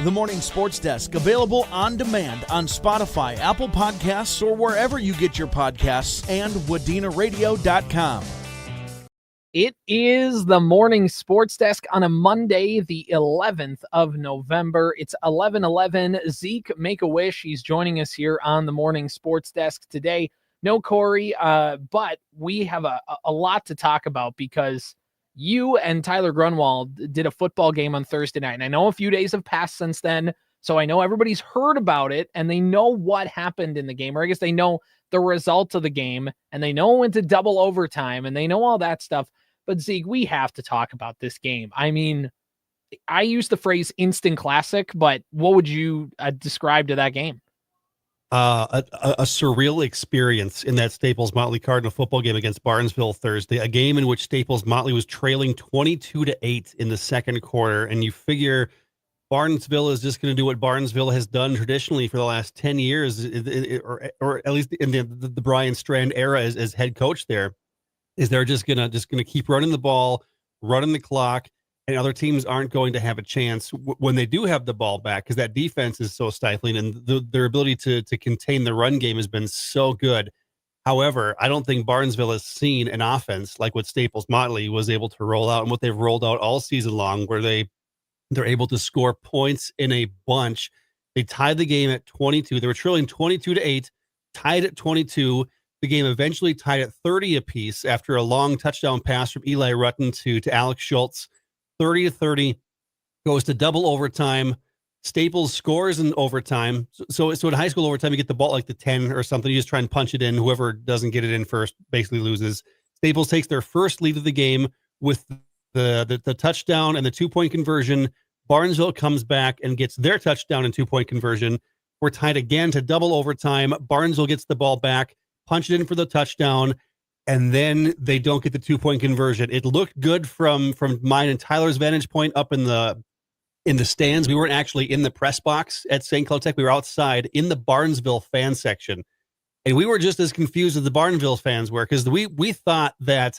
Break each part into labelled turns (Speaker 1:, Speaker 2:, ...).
Speaker 1: The Morning Sports Desk, available on demand on Spotify, Apple Podcasts, or wherever you get your podcasts, and WadenaRadio.com.
Speaker 2: It is the Morning Sports Desk on a Monday, the 11th of November. It's 11:11. Zeke, Make-A-Wish. He's joining us here on the Morning Sports Desk today. No Corey, but we have a lot to talk about because you and Tyler Grunwald did a football game on Thursday night. And I know a few days have passed since then, so I know everybody's heard about it, and they know what happened in the game, or I guess they know the result of the game, and they know it went to double overtime, and they know all that stuff. But Zeke, we have to talk about this game. I mean, I use the phrase instant classic, but what would you describe to that game?
Speaker 3: A surreal experience in that Staples-Motley Cardinal football game against Barnesville Thursday, a game in which Staples-Motley was trailing 22-8 in the second quarter. And you figure Barnesville is just going to do what Barnesville has done traditionally for the last 10 years, or at least in the Brian Strand era as head coach there, is they're just going to keep running the ball, running the clock, and other teams aren't going to have a chance when they do have the ball back, because that defense is so stifling, and their ability to contain the run game has been so good. However, I don't think Barnesville has seen an offense like what Staples-Motley was able to roll out and what they've rolled out all season long, where they're able to score points in a bunch. They tied the game at 22. They were trailing 22-8, tied at 22. The game eventually tied at 30 apiece after a long touchdown pass from Eli Rutten to Alex Schultz. 30-30, goes to double overtime. Staples scores in overtime. So in high school overtime, you get the ball like the 10 or something. You just try and punch it in. Whoever doesn't get it in first basically loses. Staples takes their first lead of the game with the touchdown and the 2-point conversion. Barnesville comes back and gets their touchdown and 2-point conversion. We're tied again to double overtime. Barnesville gets the ball back, punch it in for the touchdown, and then they don't get the 2-point conversion. It looked good from mine and Tyler's vantage point up in the stands. We weren't actually in the press box at St. Cloud Tech. We were outside in the Barnesville fan section. And we were just as confused as the Barnesville fans were, because we thought that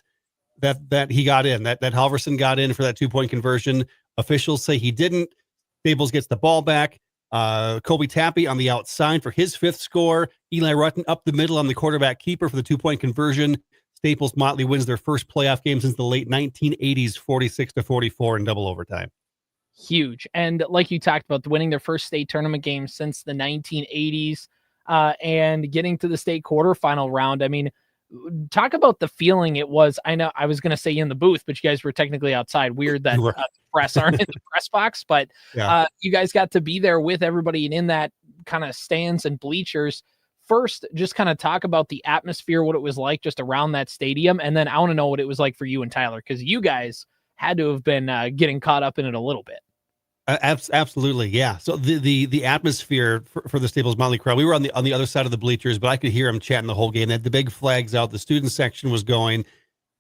Speaker 3: he got in, that Halverson got in for that 2-point conversion. Officials say he didn't. Staples gets the ball back. Kobe Tappy on the outside for his 5th score. Eli Rutten up the middle on the quarterback keeper for the 2-point conversion. Staples-Motley wins their first playoff game since the late 1980s, 46-44 in double overtime.
Speaker 2: Huge. And like you talked about, winning their first state tournament game since the 1980s, and getting to the state quarterfinal round. I mean, talk about the feeling it was. I know I was going to say in the booth, but you guys were technically outside. Weird that press aren't in the press box, but yeah. You guys got to be there with everybody and in that kind of stands and bleachers. First, just kind of talk about the atmosphere, what it was like just around that stadium. And then I want to know what it was like for you and Tyler, because you guys had to have been getting caught up in it a little bit.
Speaker 3: Absolutely. Yeah. So the atmosphere for the Staples-Motley crowd, we were on the other side of the bleachers, but I could hear them chatting the whole game. They had the big flags out. The student section was going.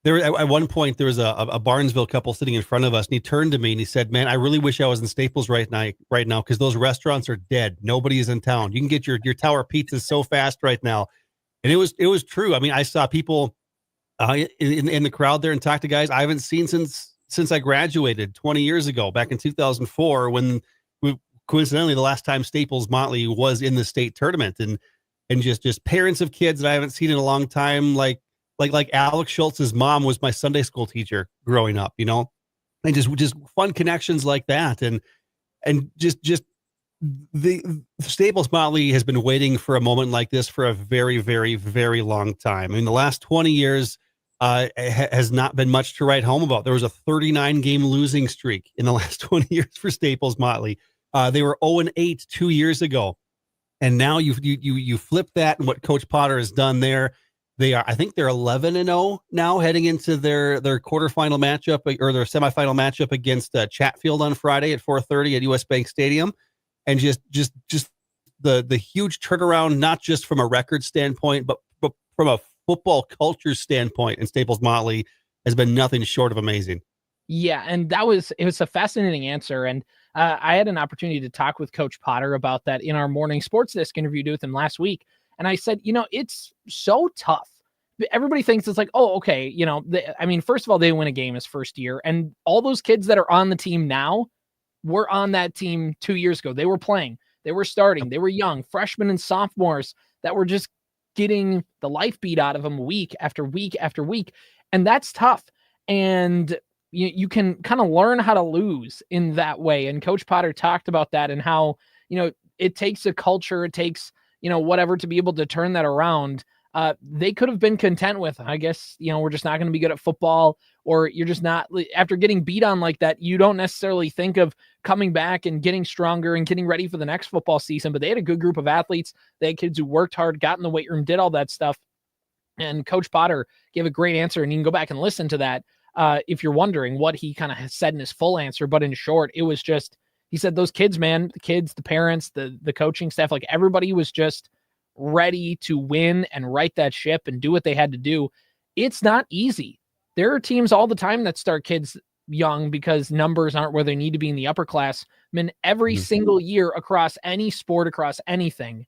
Speaker 3: There, at one point, there was a Barnesville couple sitting in front of us, and he turned to me and he said, "Man, I really wish I was in Staples right now, because those restaurants are dead. Nobody is in town. You can get your tower pizzas so fast right now." And it was true. I mean, I saw people in the crowd there and talked to guys I haven't seen since I graduated 20 years ago, back in 2004, when coincidentally the last time Staples-Motley was in the state tournament, and just parents of kids that I haven't seen in a long time, like Alex Schultz's mom was my Sunday school teacher growing up, and just fun connections like that. And just the Staples-Motley has been waiting for a moment like this for a very, very, very long time. I mean, the last 20 years has not been much to write home about. There was a 39-game losing streak in the last 20 years for Staples-Motley. They were 0-8 2 years ago. And now you flip that, and what Coach Potter has done there. I think they're 11-0 now, heading into their quarterfinal matchup, or their semifinal matchup against Chatfield on Friday at 4:30 at US Bank Stadium. And just the huge turnaround, not just from a record standpoint, but from a football culture standpoint, and Staples-Motley has been nothing short of amazing.
Speaker 2: Yeah, and it was a fascinating answer. And I had an opportunity to talk with Coach Potter about that in our morning sports desk interview with him last week. And I said, it's so tough. Everybody thinks it's like, oh, okay. First of all, they win a game his first year. And all those kids that are on the team now, were on that team 2 years ago. They were playing, they were starting, they were young, freshmen and sophomores that were just getting the life beat out of them week after week after week. And that's tough. And you can kind of learn how to lose in that way. And Coach Potter talked about that and how, it takes a culture, it takes, whatever to be able to turn that around. They could have been content with, I guess, we're just not going to be good at football, or you're just not, after getting beat on like that, you don't necessarily think of coming back and getting stronger and getting ready for the next football season. But they had a good group of athletes. They had kids who worked hard, got in the weight room, did all that stuff. And Coach Potter gave a great answer, and you can go back and listen to that if you're wondering what he kind of said in his full answer. But in short, it was just, he said those kids, man, the kids, the parents, the coaching staff, like everybody was just ready to win and right that ship and do what they had to do. It's not easy. There are teams all the time that start kids young because numbers aren't where they need to be in the upper class. I mean, every single year across any sport, across anything.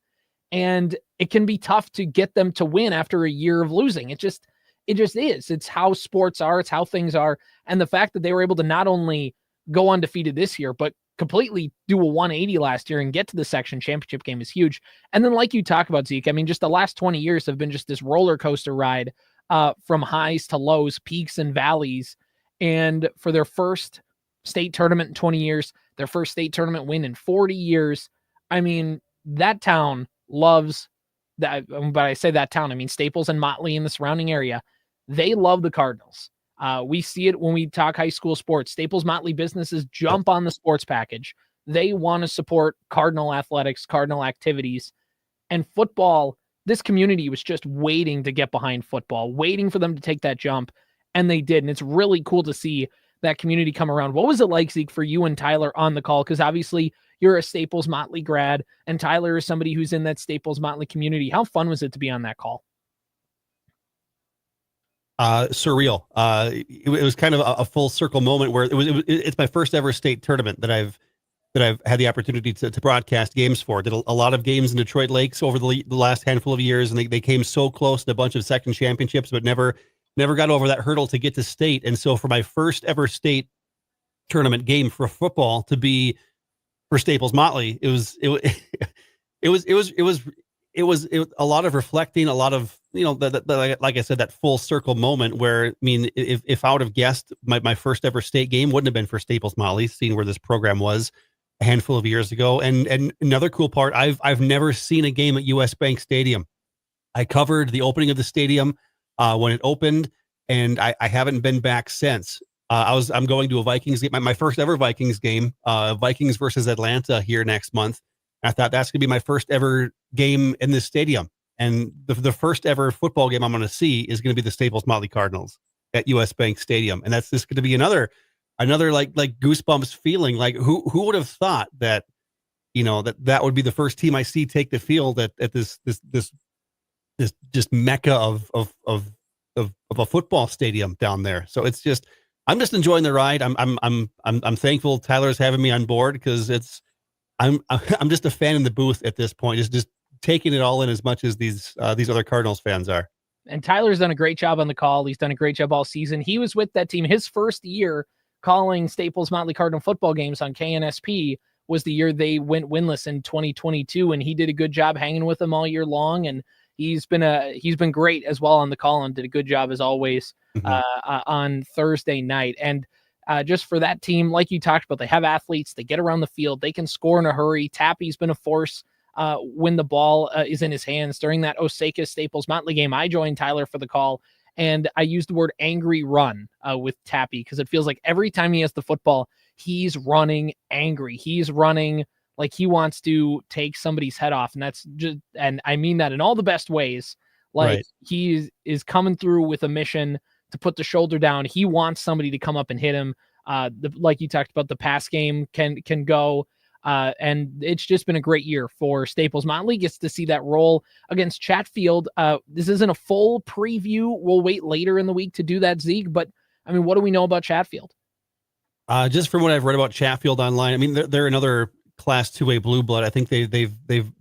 Speaker 2: And it can be tough to get them to win after a year of losing. It just is. It's how sports are. It's how things are. And the fact that they were able to not only go undefeated this year, but completely do a 180 last year and get to the section championship game is huge. And then like you talk about, Zeke, I mean, just the last 20 years have been just this roller coaster ride from highs to lows, peaks and valleys. And for their first state tournament in 20 years, their first state tournament win in 40 years, I mean, that town loves that. But I say that town, I mean, Staples and Motley in the surrounding area, they love the Cardinals. We see it when we talk high school sports. Staples-Motley businesses jump on the sports package. They want to support Cardinal athletics, Cardinal activities. And football, this community was just waiting to get behind football, waiting for them to take that jump, and they did. And it's really cool to see that community come around. What was it like, Zeke, for you and Tyler on the call? Because obviously you're a Staples-Motley grad, and Tyler is somebody who's in that Staples-Motley community. How fun was it to be on that call?
Speaker 3: Surreal. It was kind of a full circle moment where it's my first ever state tournament that I've had the opportunity to broadcast games for. Did a lot of games in Detroit Lakes over the last handful of years, and they came so close to a bunch of section championships, but never got over that hurdle to get to state. And so for my first ever state tournament game for football to be for Staples-Motley, it was a lot of reflecting, a lot of, like I said, that full circle moment where, I mean, if I would have guessed my first ever state game wouldn't have been for Staples-Motley, seeing where this program was a handful of years ago. And another cool part, I've never seen a game at US Bank Stadium. I covered the opening of the stadium when it opened, and I haven't been back since. I'm going to a Vikings game, my first ever Vikings game, Vikings versus Atlanta here next month. I thought that's going to be my first ever game in this stadium. And the first ever football game I'm going to see is going to be the Staples-Motley Cardinals at US Bank Stadium. And that's just going to be another like goosebumps feeling. Like who would have thought that, that would be the first team I see take the field at this just mecca of a football stadium down there. So it's just, I'm just enjoying the ride. I'm thankful Tyler's having me on board, because I'm just a fan in the booth at this point, just taking it all in as much as these other Cardinals fans are.
Speaker 2: And Tyler's done a great job on the call. He's done a great job all season. He was with that team. His first year calling Staples-Motley Cardinal football games on KNSP was the year they went winless in 2022, and he did a good job hanging with them all year long. And he's been great as well on the call, and did a good job as always on Thursday night. And just for that team, like you talked about, they have athletes, they get around the field, they can score in a hurry. Tappy's been a force when the ball is in his hands. During that Osaka Staples-Motley game, I joined Tyler for the call, and I used the word angry run with Tappy, because it feels like every time he has the football, he's running angry. He's running like he wants to take somebody's head off. And that's just, and I mean that in all the best ways. Like right. He is coming through with a mission to put the shoulder down. He wants somebody to come up and hit him. Like you talked about, the pass game can go. And it's just been a great year for Staples-Motley. Gets to see that roll against Chatfield. This isn't a full preview. We'll wait later in the week to do that, Zeke. But I mean, what do we know about Chatfield?
Speaker 3: Just from what I've read about Chatfield online, I mean, they're another Class 2A blue blood. I think they've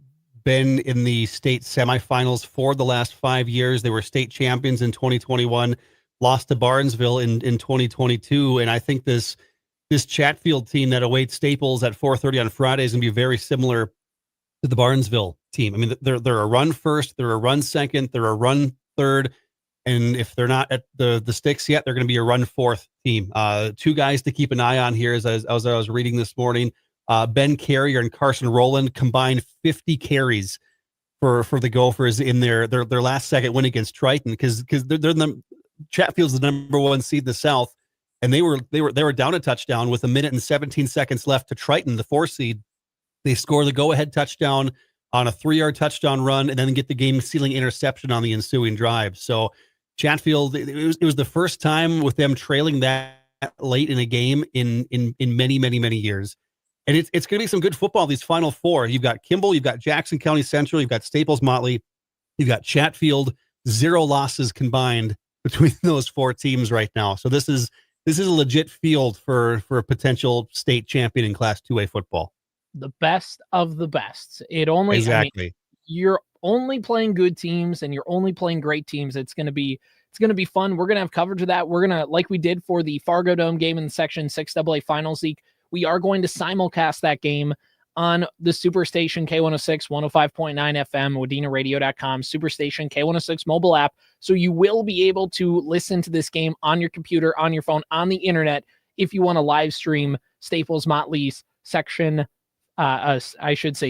Speaker 3: been in the state semifinals for the last 5 years. They were state champions in 2021, lost to Barnesville in 2022. And I think this this Chatfield team that awaits Staples at 4:30 on Friday is going to be very similar to the Barnesville team. I mean, they're a run first, they're a run second, they're a run third, and if they're not at the sticks yet, they're going to be a run fourth team. Two guys to keep an eye on here, as I was reading this morning. Ben Carrier and Carson Rowland combined 50 carries for the Gophers in their last second win against Triton, because Chatfield's the number one seed in the South, and they were down a touchdown with 1 minute and 17 seconds left to Triton, the 4 seed. They score the go-ahead touchdown on a 3-yard touchdown run, and then get the game-sealing interception on the ensuing drive. So Chatfield, it was the first time with them trailing that late in a game in many, many, many years. And it's going to be some good football, these Final Four. You've got Kimball, you've got Jackson County Central, you've got Staples-Motley, you've got Chatfield. 0 losses combined between those 4 teams right now. So this is a legit field for a potential state champion in Class 2A football.
Speaker 2: The best of the best.
Speaker 3: Exactly.
Speaker 2: I mean, you're only playing good teams and you're only playing great teams. It's going to be fun. We're going to have coverage of that. We're going to, like we did for the Fargo Dome game in the Section 6AA Finals, Zeke, we are going to simulcast that game on the Superstation K106, 105.9 FM, WadenaRadio.com, Superstation K106 mobile app. So you will be able to listen to this game on your computer, on your phone, on the internet, if you want to live stream Staples-Motley's Section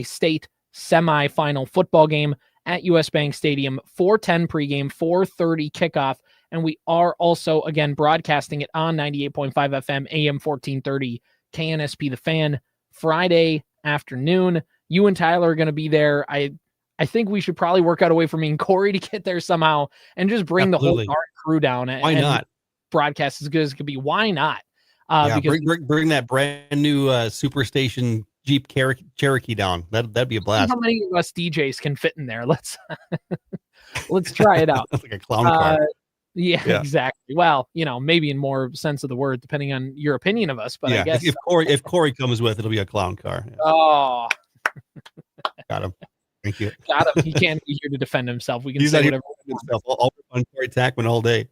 Speaker 2: state semifinal football game at US Bank Stadium, 4:10 pregame, 4:30 kickoff. And we are also, again, broadcasting it on 98.5 FM, AM 1430, KNSP The Fan, Friday afternoon. You and Tyler are going to be there. I think we should probably work out a way for me and Corey to get there somehow and just bring
Speaker 3: Absolutely.
Speaker 2: the whole crew down.
Speaker 3: Why not?
Speaker 2: Broadcast as good as it could be. Why not?
Speaker 3: Because bring that brand new Superstation Jeep Cherokee down. That'd be a blast.
Speaker 2: How many of us DJs can fit in there? Let's try it out.
Speaker 3: That's like a clown car.
Speaker 2: Yeah, exactly. Well, maybe in more sense of the word, depending on your opinion of us. But I guess
Speaker 3: if Corey comes with, it'll be a clown car. Yeah.
Speaker 2: Oh,
Speaker 3: got him. Thank you.
Speaker 2: Got him. He can't be here to defend himself. We can
Speaker 3: He's
Speaker 2: say whatever.
Speaker 3: I'll on Corey Tackman all day.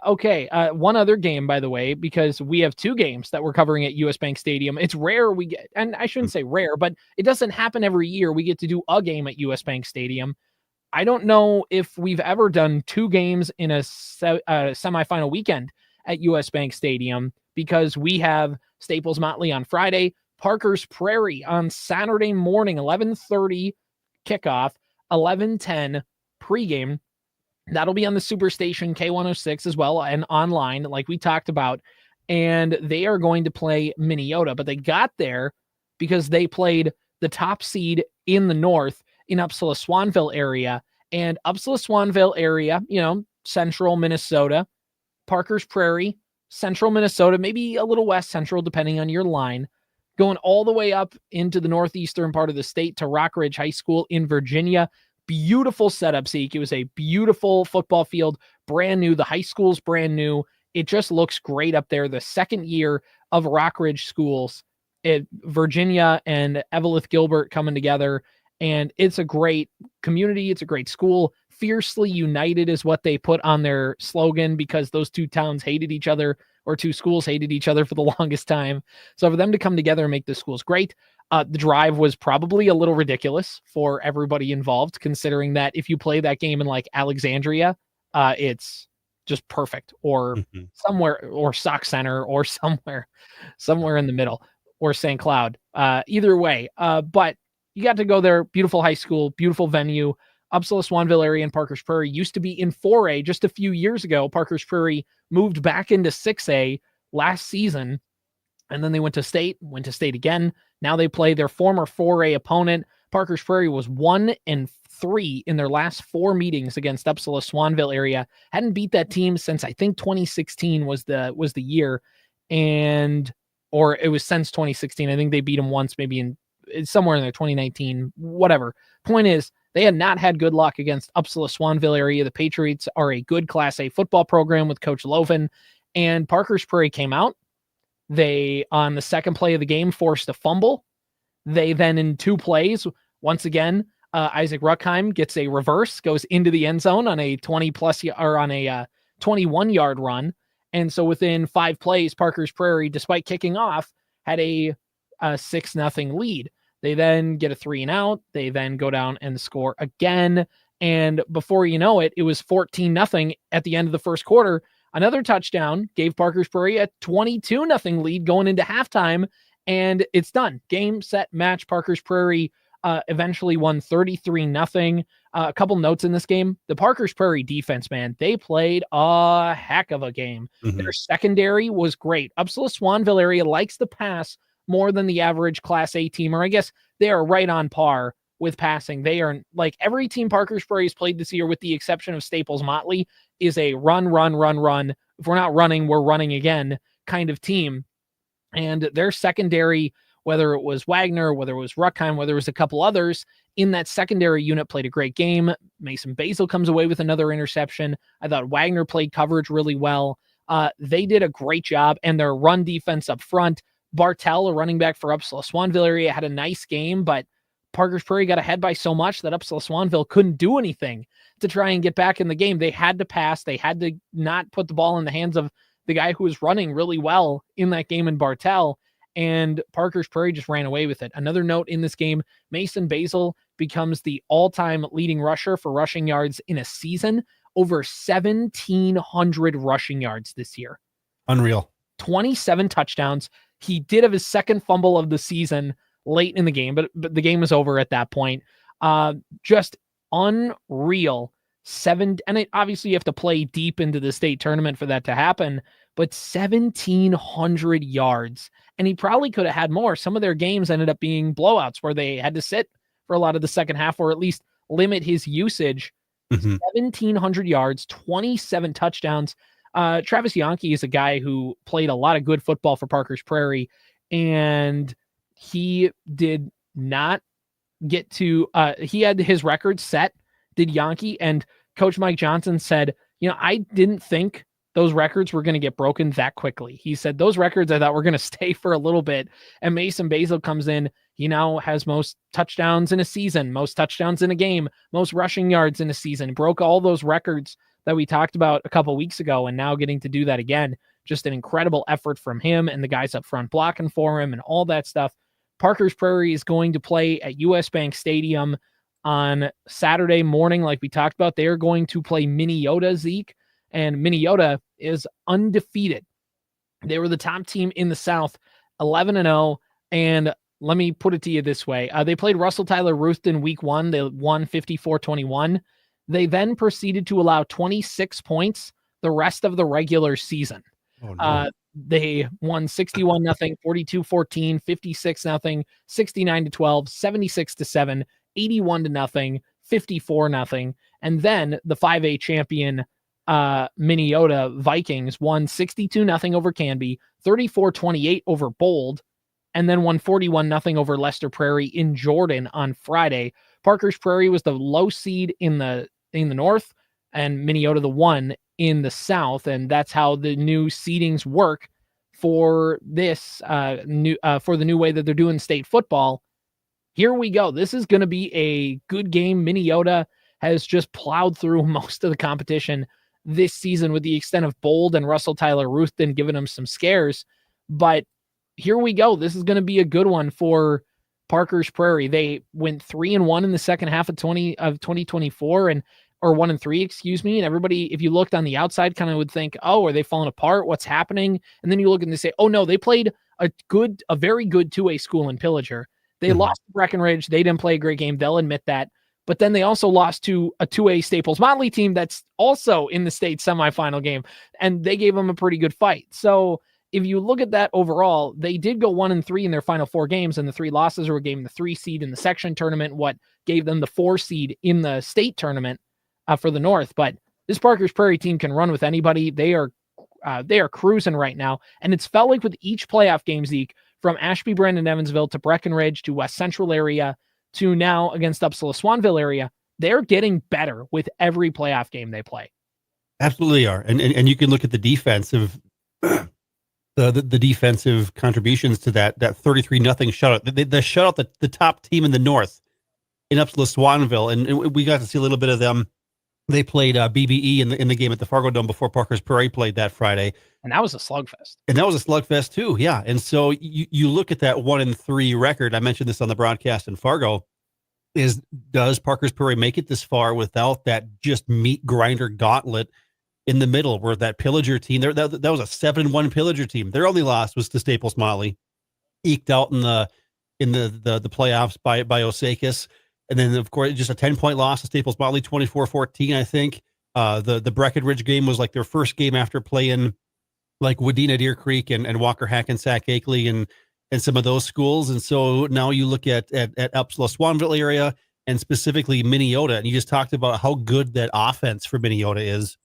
Speaker 2: Okay. One other game, by the way, because we have 2 games that we're covering at US Bank Stadium. It's rare we get, and I shouldn't say rare, but it doesn't happen every year. We get to do a game at US Bank Stadium. I don't know if we've ever done 2 games in a semifinal weekend at US Bank Stadium, because we have Staples-Motley on Friday, Parker's Prairie on Saturday morning, 11:30 kickoff, 11:10 pregame. That'll be on the Superstation K106 as well and online, like we talked about. And they are going to play Minneota, but they got there because they played the top seed in the North in Upsala, Swanville area. And Upsala, Swanville area, central Minnesota, Parker's Prairie, central Minnesota, maybe a little west central, depending on your line, going all the way up into the northeastern part of the state to Rockridge High School in Virginia. Beautiful setup, Zeke. It was a beautiful football field, brand new. The high school's brand new. It just looks great up there. The second year of Rockridge schools, Virginia and Evelyn Gilbert coming together, and it's a great community. It's a great school. Fiercely United is what they put on their slogan, because those 2 towns hated each other, or 2 schools hated each other for the longest time. So for them to come together and make the schools great. The drive was probably a little ridiculous for everybody involved, considering that if you play that game in like Alexandria, it's just perfect, or somewhere, or Sauk Center, or somewhere in the middle, or St. Cloud. Either way, but you got to go there. Beautiful high school, beautiful venue. Upsala, Swanville area, and Parker's Prairie used to be in 4A just a few years ago. Parker's Prairie moved back into 6A last season, and then they went to state again. Now they play their former 4A opponent. Parker's Prairie was 1-3 in their last 4 meetings against Upsala, Swanville area. Hadn't beat that team since I think 2016 was the year, or it was since 2016. I think they beat them once, maybe somewhere in there, 2019, whatever. Point is, they had not had good luck against Upsala, Swanville area. The Patriots are a good Class A football program with Coach Loven, and Parker's Prairie came out. They, on the second play of the game, forced a fumble. They then, in 2 plays, once again, Isaac Ruckheim gets a reverse, goes into the end zone on a 21-yard run, And so within 5 plays, Parker's Prairie, despite kicking off, had a 6-0 lead. They then get a 3 and out. They then go down and score again. And before you know it, it was 14-0 at the end of the first quarter. Another touchdown gave Parker's Prairie a 22-0 lead going into halftime. And it's done. Game, set, match. Parker's Prairie eventually won 33-0. A couple notes in this game. The Parker's Prairie defense, man, they played a heck of a game. Mm-hmm. Their secondary was great. Upsala Swanville area likes to pass more than the average Class A team, or I guess they are right on par with passing. They are like every team Parker's Prairie has played this year, with the exception of Staples-Motley, is a run. If we're not running, we're running again kind of team. And their secondary, whether it was Wagner, whether it was Ruckheim, whether it was a couple others in that secondary unit, played a great game. Mason Basil comes away with another interception. I thought Wagner played coverage really well. They did a great job, and their run defense up front. Bartell, a running back for Upsala Swanville area, had a nice game, but Parker's Prairie got ahead by so much that Upsala Swanville couldn't do anything to try and get back in the game. They had to pass. They had to not put the ball in the hands of the guy who was running really well in that game in Bartell, and Parker's Prairie just ran away with it. Another note in this game, Mason Basil becomes the all-time leading rusher for rushing yards in a season, over 1,700 rushing yards this year.
Speaker 3: Unreal.
Speaker 2: 27 touchdowns. He did have his second fumble of the season late in the game, but the game was over at that point. Just unreal. Obviously you have to play deep into the state tournament for that to happen, but 1,700 yards. And he probably could have had more. Some of their games ended up being blowouts where they had to sit for a lot of the second half, or at least limit his usage. 1,700 yards, 27 touchdowns. Travis Yankee is a guy who played a lot of good football for Parker's Prairie, and he did not get to, he had his record set, did Yankee, and Coach Mike Johnson said, I didn't think those records were going to get broken that quickly. He said, those records I thought were going to stay for a little bit. And Mason Basil comes in. He now has most touchdowns in a season, most touchdowns in a game, most rushing yards in a season, broke all those records that we talked about a couple weeks ago, and now getting to do that again. Just an incredible effort from him and the guys up front blocking for him and all that stuff. Parker's Prairie is going to play at US Bank Stadium on Saturday morning. Like we talked about, they are going to play Minneota, Zeke, and Minneota is undefeated. They were the top team in the South, 11-0. And let me put it to you this way. They played Russell Tyler Ruthven week 1. They won 54-21. They then proceeded to allow 26 points the rest of the regular season. Oh, no. They won 61-0, 42-14, 56-0, 69-12, 76-7, 81-0, 54-0. And then the 5A champion Minneota Vikings won 62-0 over Canby, 34-28 over Bold, and then won 41-0 over Lester Prairie in Jordan on Friday. Parker's Prairie was the low seed in the North, and Minneota the 1 in the South, and that's how the new seedings work for this for the new way that they're doing state football. Here we go. This is going to be a good game. Minneota has just plowed through most of the competition this season, with the extent of Bold and Russell Tyler Ruthven giving them some scares. But here we go. This is going to be a good one for Parker's Prairie. They went 3-1 in the second half of 2024, or 1-3, excuse me. And everybody, if you looked on the outside, kind of would think, oh, are they falling apart? What's happening? And then you look and they say, oh no, they played a very good 2A school in Pillager. They lost to Breckenridge. They didn't play a great game. They'll admit that. But then they also lost to a 2A Staples-Motley team that's also in the state semifinal game, and they gave them a pretty good fight. So if you look at that overall, they did go 1-3 in their final 4 games, and the 3 losses were gave them the 3 seed in the section tournament, what gave them the 4 seed in the state tournament for the North. But this Parker's Prairie team can run with anybody. They are cruising right now, and it's felt like with each playoff game, Zeke, from Ashby, Brandon, Evansville to Breckenridge to West Central area to now against Upsala Swanville area, they're getting better with every playoff game they play. Absolutely are. And you can look at the defensive the defensive contributions to that 33-0 shutout. The shutout, the top team in the North in Upsala Swanville, and we got to see a little bit of them. They played BBE in the game at the Fargo Dome before Parker's Prairie played that Friday. And that was a slugfest.
Speaker 3: And that was a slugfest too. Yeah. And so you look at that 1-3 record. I mentioned this on the broadcast in Fargo. Does Parker's Prairie make it this far without that just meat grinder gauntlet in the middle, where that Pillager team there, that was a 7-1 Pillager team. Their only loss was to Staples-Motley, eked out in the playoffs by Osakis. And then of course, just a 10-point loss to Staples-Motley, 24-14, I think. The Breckenridge game was like their first game after playing like Wadena, Deer Creek and Walker, Hackensack, Akeley and some of those schools. And so now you look at Upsala, Swanville area, and specifically Minneota, and you just talked about how good that offense for Minneota is.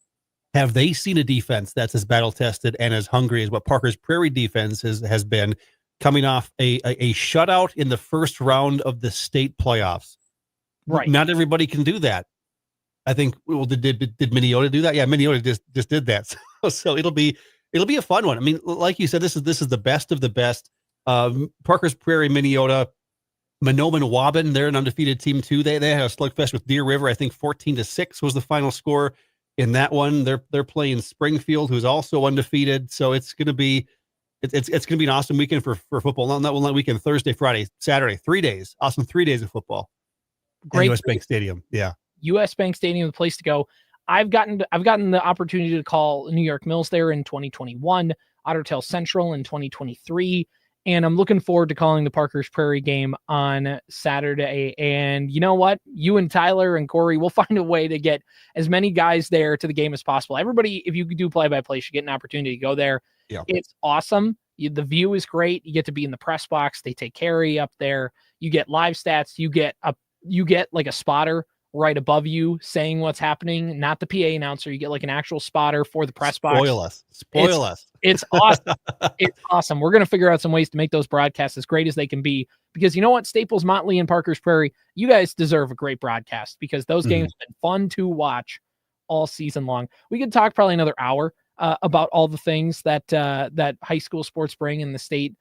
Speaker 3: Have they seen a defense that's as battle-tested and as hungry as what Parker's Prairie defense has been, coming off a shutout in the first round of the state playoffs?
Speaker 2: Right.
Speaker 3: Not everybody can do that. I think, well, did Minneota do that? Yeah, Minneota just did that. So it'll be a fun one. I mean, like you said, this is the best of the best. Parker's Prairie, Minneota, Mahnomen-Waban, they're an undefeated team too. They had a slugfest with Deer River. I think 14-6 was the final score in that one. They're playing Springfield, who's also undefeated. So it's gonna be an awesome weekend for football. Not one weekend, Thursday, Friday, Saturday, 3 days. Awesome 3 days of football.
Speaker 2: Great.
Speaker 3: US Bank Stadium. Yeah.
Speaker 2: US Bank Stadium, the place to go. I've gotten the opportunity to call New York Mills there in 2021, Otter Tail Central in 2023, and I'm looking forward to calling the Parker's Prairie game on Saturday. And you know what? You and Tyler and Corey will find a way to get as many guys there to the game as possible. Everybody, if you do play-by-play, should get an opportunity to go there.
Speaker 3: Yeah.
Speaker 2: It's awesome. The view is great. You get to be in the press box. They take care of you up there. You get live stats. You get like a spotter right above you saying what's happening, not the PA announcer. You get like an actual spotter for the press box.
Speaker 3: Spoil us.
Speaker 2: It's awesome. It's awesome. We're going to figure out some ways to make those broadcasts as great as they can be, because you know what? Staples-Motley and Parker's Prairie, you guys deserve a great broadcast, because those games have been fun to watch all season long. We could talk probably another hour about all the things that high school sports bring and the state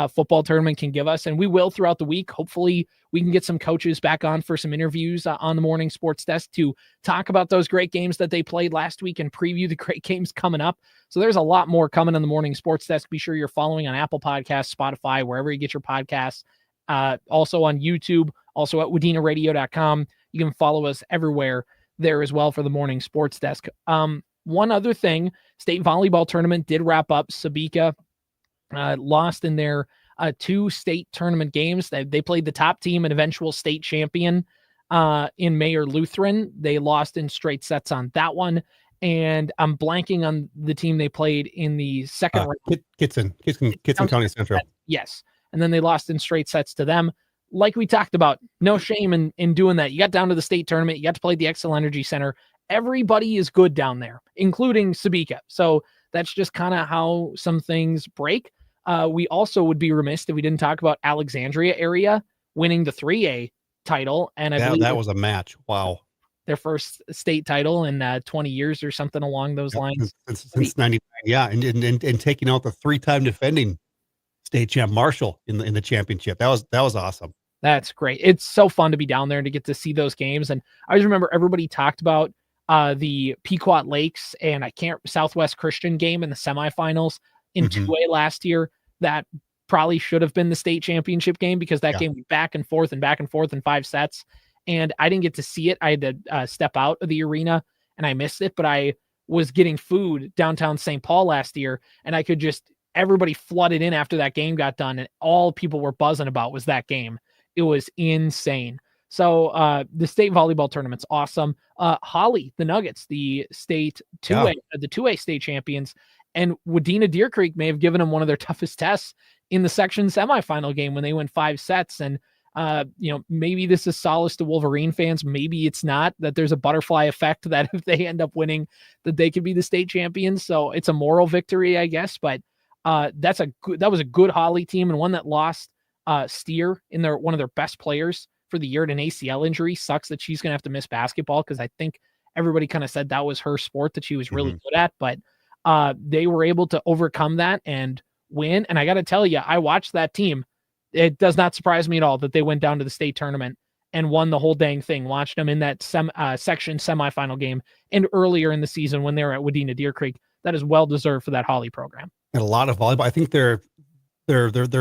Speaker 2: football tournament can give us. And we will throughout the week. Hopefully we can get some coaches back on for some interviews on the morning sports desk to talk about those great games that they played last week and preview the great games coming up. So there's a lot more coming on the morning sports desk. Be sure you're following on Apple Podcasts, Spotify, wherever you get your podcasts. Also on YouTube, also at WadenaRadio.com. You can follow us everywhere there as well for the morning sports desk. One other thing, state volleyball tournament did wrap up. Sebeka lost in their 2 state tournament games. They played the top team and eventual state champion in Mayor Lutheran. They lost in straight sets on that one. And I'm blanking on the team they played in the second round.
Speaker 3: Kitson County Central.
Speaker 2: Yes. And then they lost in straight sets to them. Like we talked about, no shame in doing that. You got down to the state tournament. You got to play the Xcel Energy Center. Everybody is good down there, including Sebeka. So that's just kind of how some things break. We also would be remiss if we didn't talk about Alexandria area winning the 3A title. And I believe
Speaker 3: that was a match. Wow.
Speaker 2: Their first state title in 20 years or something along those lines.
Speaker 3: Since 99. Yeah. And taking out the 3-time defending state champ Marshall in the championship. That was awesome.
Speaker 2: That's great. It's so fun to be down there and to get to see those games. And I always remember everybody talked about the Pequot Lakes and Southwest Christian game in the semifinals in 2A last year. That probably should have been the state championship game, because that game went back and forth in 5 sets. And I didn't get to see it. I had to step out of the arena and I missed it, but I was getting food downtown St. Paul last year, and I could everybody flooded in after that game got done, and all people were buzzing about was that game. It was insane. So the state volleyball tournament's awesome. Holly, the Nuggets, the state 2A, the 2A state champions, and Wadena Deer Creek may have given them one of their toughest tests in the section semifinal game when they went 5 sets. And maybe this is solace to Wolverine fans. Maybe it's not, that there's a butterfly effect that if they end up winning, that they could be the state champions. So it's a moral victory, I guess. But that was a good Holly team, and one that lost Steer in one of their best players for the year to an ACL injury. Sucks that she's going to have to miss basketball, because I think everybody kind of said that was her sport that she was really good at. But they were able to overcome that and win. And I got to tell you, I watched that team. It does not surprise me at all that they went down to the state tournament and won the whole dang thing. Watched them in that section semifinal game and earlier in the season when they were at Wadena Deer Creek. that is well deserved for that Holly program.
Speaker 3: And a lot of volleyball. I think their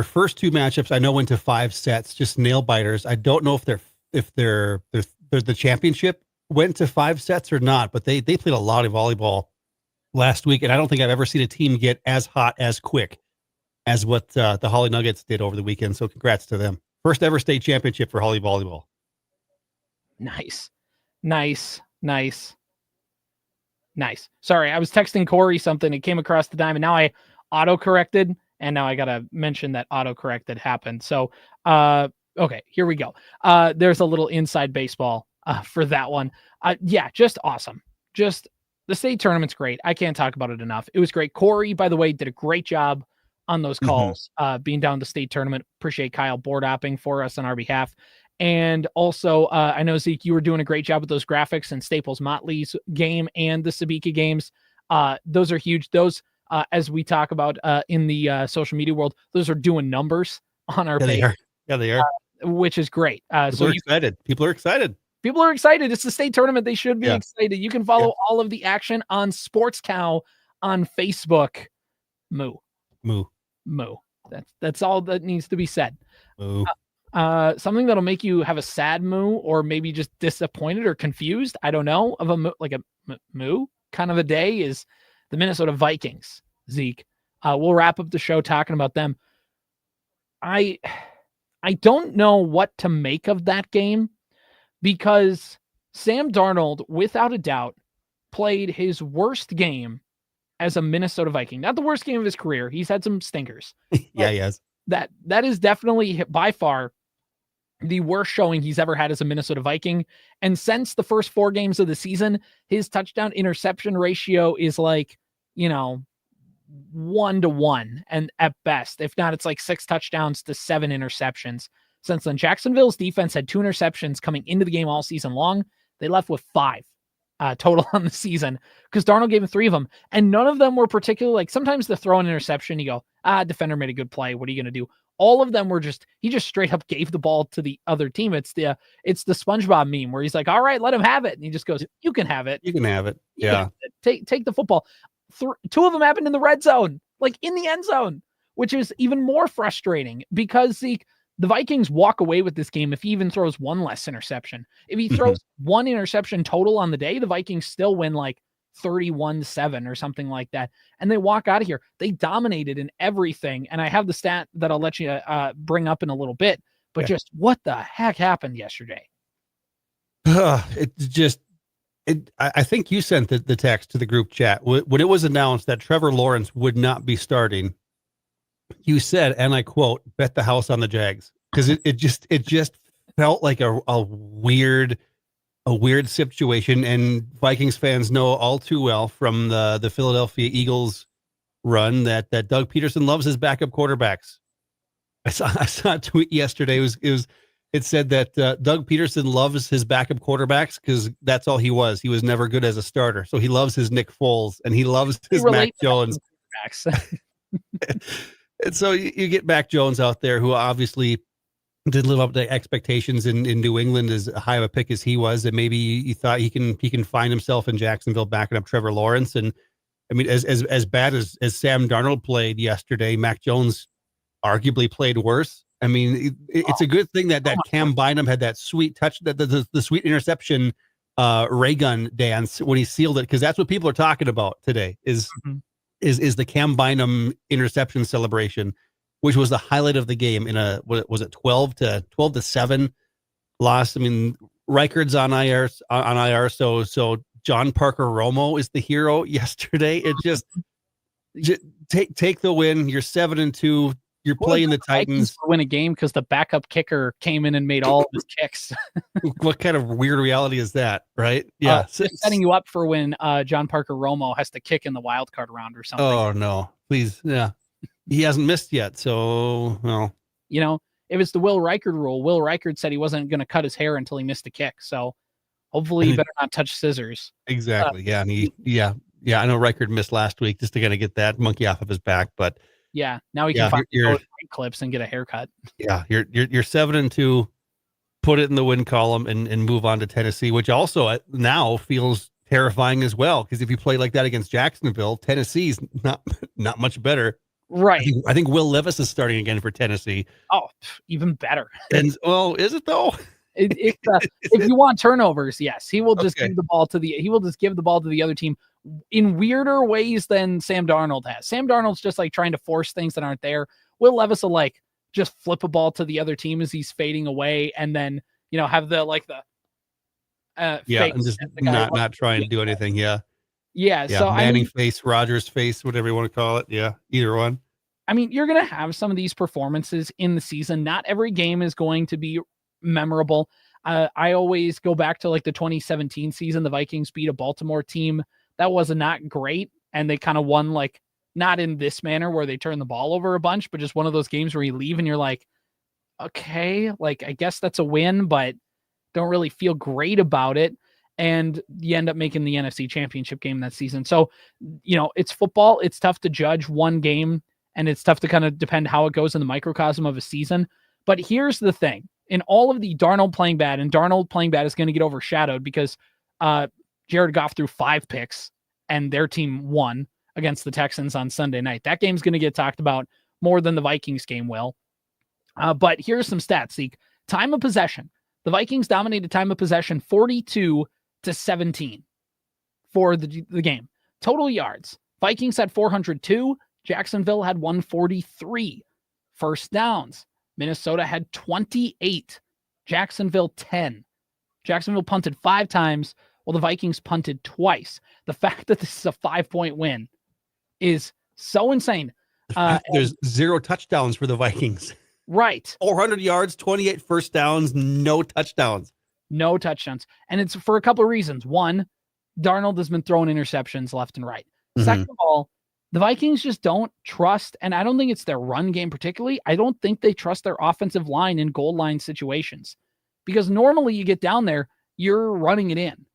Speaker 3: first two matchups I know went to 5 sets, just nail biters. I don't know if the championship went to 5 sets or not, but they played a lot of volleyball last week, and I don't think I've ever seen a team get as hot as quick as what the Holly Nuggets did over the weekend. So congrats to them. First ever state championship for Holly volleyball.
Speaker 2: Nice. Sorry, I was texting Corey something. It came across the dime, and now I auto-corrected, and now I got to mention that auto-corrected happened. So, okay, here we go. There's a little inside baseball for that one. Yeah, just awesome. Just the state tournament's great. I can't talk about it enough. It was great. Corey, by the way, did a great job on those calls, being down the state tournament. Appreciate Kyle board hopping for us on our behalf. And also, I know, Zeke, you were doing a great job with those graphics in Staples-Motley's game and the Sebeka games. Those are huge. Those, as we talk about in the social media world, those are doing numbers on our page.
Speaker 3: Yeah, they are.
Speaker 2: Which is great.
Speaker 3: People are excited. People are excited. It's the state tournament. They should be excited. You can follow all of the action on Sports Cow on Facebook. Moo. That's all that needs to be said. Moo.
Speaker 2: Something that'll make you have a sad moo, or maybe just disappointed or confused, I don't know, of a moo kind of a day is the Minnesota Vikings. Zeke, we'll wrap up the show talking about them. I don't know what to make of that game, because Sam Darnold, without a doubt, played his worst game as a Minnesota Viking. Not the worst game of his career. He's had some stinkers.
Speaker 3: Yeah, he has.
Speaker 2: That is definitely by far the worst showing he's ever had as a Minnesota Viking. And since the first 4 games of the season, his touchdown interception ratio is 1-to-1, and at best, if not, it's 6 touchdowns to 7 interceptions. Since then, Jacksonville's defense had 2 interceptions coming into the game all season long. They left with 5 total on the season, because Darnold gave him 3 of them, and none of them were particularly sometimes the throw an interception, you go, defender made a good play. What are you going to do? All of them were he just straight up gave the ball to the other team. It's the SpongeBob meme where he's like, all right, let him have it. And he just goes, you can have it.
Speaker 3: You can have it. Yeah.
Speaker 2: Take the football. 2 of them happened in the red zone, in the end zone, which is even more frustrating, because the Vikings walk away with this game if he even throws 1 less interception. If he throws 1 interception total on the day, the Vikings still win 31-7 or something like that. And they walk out of here. They dominated in everything. And I have the stat that I'll let you bring up in a little bit, but just what the heck happened yesterday?
Speaker 3: I think you sent the text to the group chat when it was announced that Trevor Lawrence would not be starting. You said, and I quote, "Bet the house on the Jags," because it just felt like a weird situation, and Vikings fans know all too well from the Philadelphia Eagles run that Doug Peterson loves his backup quarterbacks. I saw a tweet yesterday. It said that Doug Peterson loves his backup quarterbacks because that's all he was. He was never good as a starter, so he loves his Nick Foles and he loves his Mac Jones. And so you get Mac Jones out there, who obviously did live up to expectations in New England, as high of a pick as he was, and maybe you thought he can find himself in Jacksonville backing up Trevor Lawrence. And I mean, as bad as Sam Darnold played yesterday, Mac Jones arguably played worse. I mean, it's a good thing that Cam Bynum had that sweet touch, that the sweet interception ray gun dance when he sealed it, because that's what people are talking about today is the Cam Bynum interception celebration, which was the highlight of the game in a, what was it, 12-7 loss. I mean, Reichard's on IR. So John Parker Romo is the hero yesterday. It just take the win. You're 7-2. You're playing the Titans.
Speaker 2: Win a game because the backup kicker came in and made all of his kicks.
Speaker 3: What kind of weird reality is that, right? Yeah.
Speaker 2: Setting you up for when John Parker Romo has to kick in the wild card round or something.
Speaker 3: Oh, no. Please. Yeah. He hasn't missed yet, so, well.
Speaker 2: If it's the Will Reichard rule, Will Reichard said he wasn't going to cut his hair until he missed a kick, so hopefully he better not touch scissors.
Speaker 3: Exactly, yeah, and I know Reichard missed last week just to kind of get that monkey off of his back, but
Speaker 2: yeah, now he can find clips and get a haircut.
Speaker 3: Yeah, you're 7-2, put it in the win column and move on to Tennessee, which also now feels terrifying as well, because if you play like that against Jacksonville, Tennessee's not much better.
Speaker 2: Right.
Speaker 3: I think Will Levis is starting again for Tennessee.
Speaker 2: Oh, even better.
Speaker 3: And well, is it though?
Speaker 2: If you want turnovers, yes, he will just
Speaker 3: Okay.
Speaker 2: give the ball to the other team in weirder ways than Sam Darnold has. Sam Darnold's just like trying to force things that aren't there. Will Levis will like just flip a ball to the other team as he's fading away, and then have the
Speaker 3: Yeah, and just not trying to do anything. Yeah.
Speaker 2: So
Speaker 3: Manning face, Rogers face, whatever you want to call it. Yeah, either one.
Speaker 2: I mean, you're going to have some of these performances in the season. Not every game is going to be memorable. I always go back to like the 2017 season. The Vikings beat a Baltimore team that was not great, and they kind of won, like, not in this manner where they turn the ball over a bunch, but just one of those games where you leave and you're like, okay, like, I guess that's a win, but don't really feel great about it. And you end up making the NFC Championship game that season. So, it's football. It's tough to judge one game, and it's tough to kind of depend how it goes in the microcosm of a season. But here's the thing. In all of the Darnold playing bad is going to get overshadowed because Jared Goff threw 5 picks and their team won against the Texans on Sunday night. That game's going to get talked about more than the Vikings game will. But here's some stats, Zeke. Time of possession. The Vikings dominated time of possession 42-17 for the game. Total yards. Vikings had 402. Jacksonville had 143. First downs. Minnesota had 28. Jacksonville 10. Jacksonville punted 5 times, while the Vikings punted twice. The fact that this is a 5-point win is so insane.
Speaker 3: There's 0 touchdowns for the Vikings.
Speaker 2: Right.
Speaker 3: 400 yards, 28 first downs, no touchdowns.
Speaker 2: No touchdowns. And it's for a couple of reasons. One, Darnold has been throwing interceptions left and right. Mm-hmm. Second of all, the Vikings just don't trust, and I don't think it's their run game particularly. I don't think they trust their offensive line in goal line situations. Because normally you get down there, you're running it in,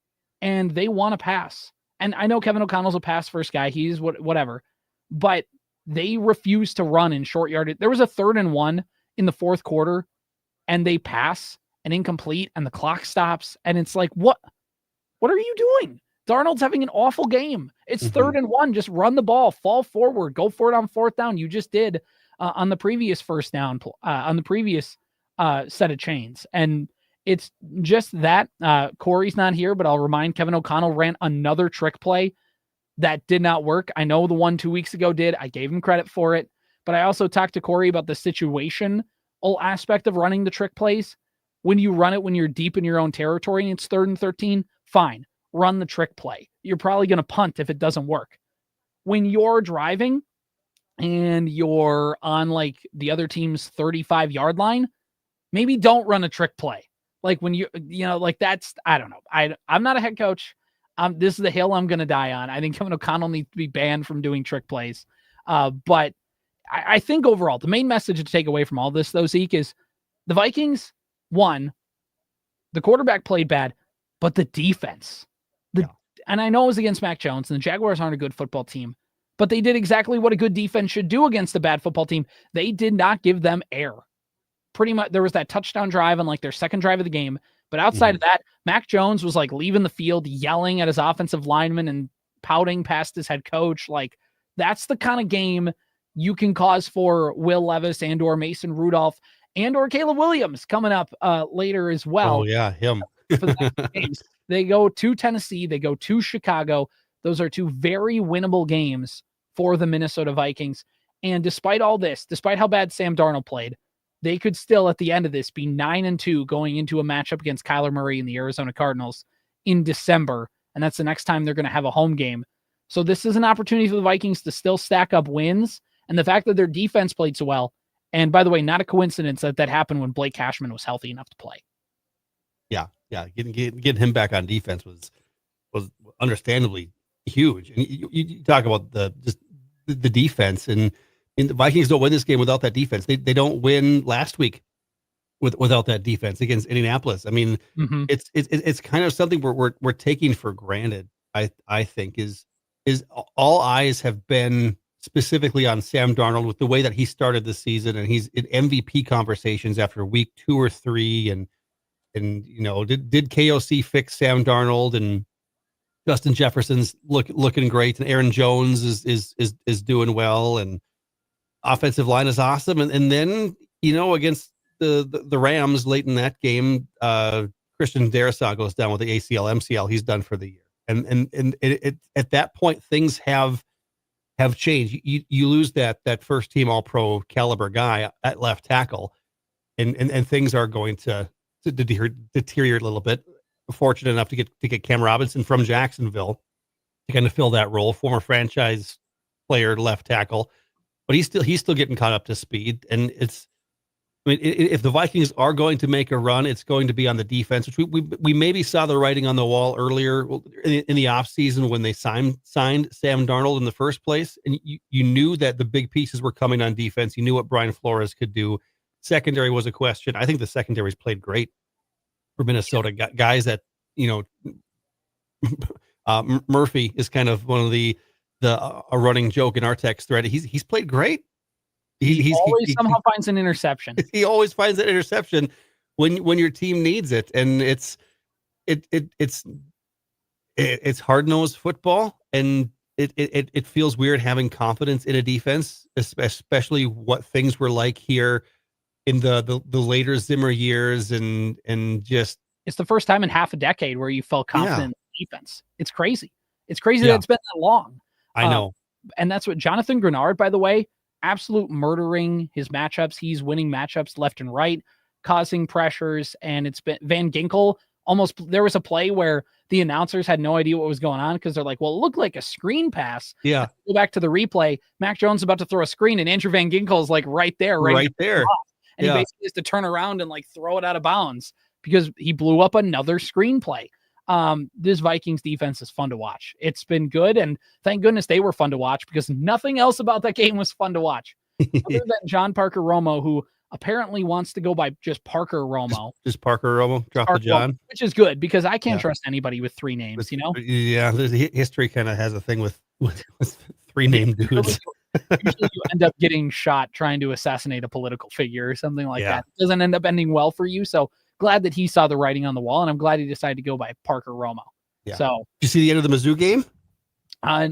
Speaker 2: and they want to pass. And I know Kevin O'Connell's a pass first guy. He's whatever. But they refuse to run in short yardage. There was a 3rd and 1 in the 4th quarter, and they pass and incomplete, and the clock stops. And it's like, what are you doing? Darnold's having an awful game. It's 3rd and 1. Just run the ball, fall forward, go for it on 4th down. You just did on the previous first down, on the previous set of chains. And it's just that Corey's not here, but I'll remind Kevin O'Connell ran another trick play that did not work. I know the one 2 weeks ago did. I gave him credit for it. But I also talked to Corey about the situational aspect of running the trick plays. When you run it when you're deep in your own territory and it's 3rd and 13, fine. Run the trick play. You're probably going to punt if it doesn't work. When you're driving and you're on like the other team's 35-yard line, maybe don't run a trick play. Like when like that's, I don't know. I'm not a head coach. This is the hill I'm going to die on. I think Kevin O'Connell needs to be banned from doing trick plays. But I think overall, the main message to take away from all this, though, Zeke, is the Vikings won. The quarterback played bad, but the defense, and I know it was against Mac Jones, and the Jaguars aren't a good football team, but they did exactly what a good defense should do against a bad football team. They did not give them air. Pretty much, there was that touchdown drive on like their second drive of the game, but outside of that, Mac Jones was like leaving the field, yelling at his offensive lineman and pouting past his head coach. Like, that's the kind of game you can cause for Will Levis and or Mason Rudolph and or Caleb Williams coming up later as well.
Speaker 3: Oh, yeah, him.
Speaker 2: For the next games. They go to Tennessee. They go to Chicago. Those are 2 very winnable games for the Minnesota Vikings. And despite all this, despite how bad Sam Darnold played, they could still, at the end of this, be 9-2 going into a matchup against Kyler Murray and the Arizona Cardinals in December. And that's the next time they're going to have a home game. So this is an opportunity for the Vikings to still stack up wins. And the fact that their defense played so well, and by the way, not a coincidence that happened when Blake Cashman was healthy enough to play.
Speaker 3: Yeah. Getting him back on defense was understandably huge. And you talk about the defense, and the Vikings don't win this game without that defense. They don't win last week without that defense against Indianapolis. I mean, it's kind of something we're taking for granted. I think is all eyes have been specifically on Sam Darnold with the way that he started the season, and he's in MVP conversations after week 2 or 3, and did KOC fix Sam Darnold? And Justin Jefferson's looking great, and Aaron Jones is doing well, and offensive line is awesome. And then, against the Rams late in that game, Christian Darrisaw goes down with the ACL, MCL. He's done for the year. And it at that point, things have changed. You lose that first team All-Pro caliber guy at left tackle, and things are going to deteriorate a little bit. Fortunate enough to get Cam Robinson from Jacksonville to kind of fill that role, former franchise player left tackle, but he's still getting caught up to speed. And if the Vikings are going to make a run, it's going to be on the defense, which we maybe saw the writing on the wall earlier in the offseason when they signed Sam Darnold in the first place. And you knew that the big pieces were coming on defense. You knew what Brian Flores could do. Secondary was a question. I think the secondary's played great for Minnesota. Guys that, Murphy is kind of one of a running joke in our text thread. He's played great.
Speaker 2: He always somehow finds an interception.
Speaker 3: He always finds an interception when your team needs it, and it's hard-nosed football, and it feels weird having confidence in a defense, especially what things were like here in the later Zimmer years, and just
Speaker 2: it's the first time in half a decade where you felt confident in the defense. It's crazy. It's crazy that it's been that long.
Speaker 3: I know.
Speaker 2: And that's what Jonathan Grenard, by the way, absolute murdering his matchups. He's winning matchups left and right, causing pressures. And it's been Van Ginkel there was a play where the announcers had no idea what was going on because they're like, well, it looked like a screen pass.
Speaker 3: Yeah.
Speaker 2: Go back to the replay. Mac Jones is about to throw a screen and Andrew Van Ginkel is like right there. And he basically has to turn around and like throw it out of bounds because he blew up another screenplay. This Vikings defense is fun to watch. It's been good, and thank goodness they were fun to watch because nothing else about that game was fun to watch. Other than John Parker Romo, who apparently wants to go by just Parker Romo.
Speaker 3: Just Parker Romo, drop the John.
Speaker 2: Which is good because I can't trust anybody with three names,
Speaker 3: Yeah, history kind of has a thing with three named dudes.
Speaker 2: Usually you end up getting shot trying to assassinate a political figure or something like that. It doesn't end up ending well for you. So glad that he saw the writing on the wall, and I'm glad he decided to go by Parker Romo.
Speaker 3: Yeah.
Speaker 2: So
Speaker 3: did you see the end of the Mizzou game?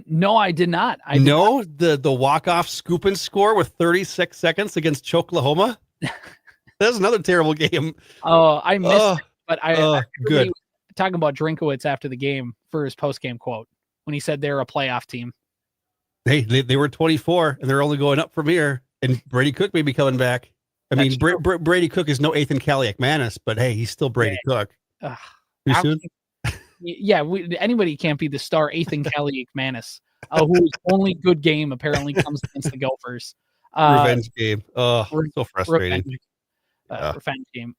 Speaker 2: No, I did not.
Speaker 3: The walk-off scoop and score with 36 seconds against Choklahoma. That was another terrible game.
Speaker 2: Oh, I missed it, but I
Speaker 3: good.
Speaker 2: Talking about Drinkowitz after the game for his post-game quote when he said they're a playoff team.
Speaker 3: They were 24 and they're only going up from here. And Brady Cook may be coming back. Brady Cook is no Ethan Kaliak-Manis, but hey, he's still Brady Cook. Too soon?
Speaker 2: Yeah, anybody can't be the star Ethan Kaliak-Manis, whose only good game apparently comes against the Gophers.
Speaker 3: Revenge game. Oh, so frustrating.
Speaker 2: Revenge game.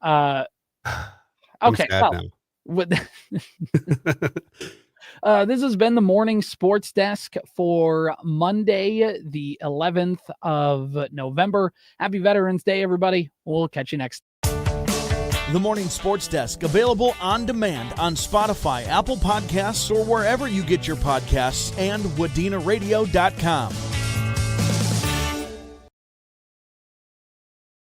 Speaker 2: Okay, this has been the morning sports desk for Monday, the 11th of November. Happy Veterans Day, everybody. We'll catch you next.
Speaker 1: The Morning Sports Desk, available on demand on Spotify, Apple Podcasts, or wherever you get your podcasts, and WadenaRadio.com.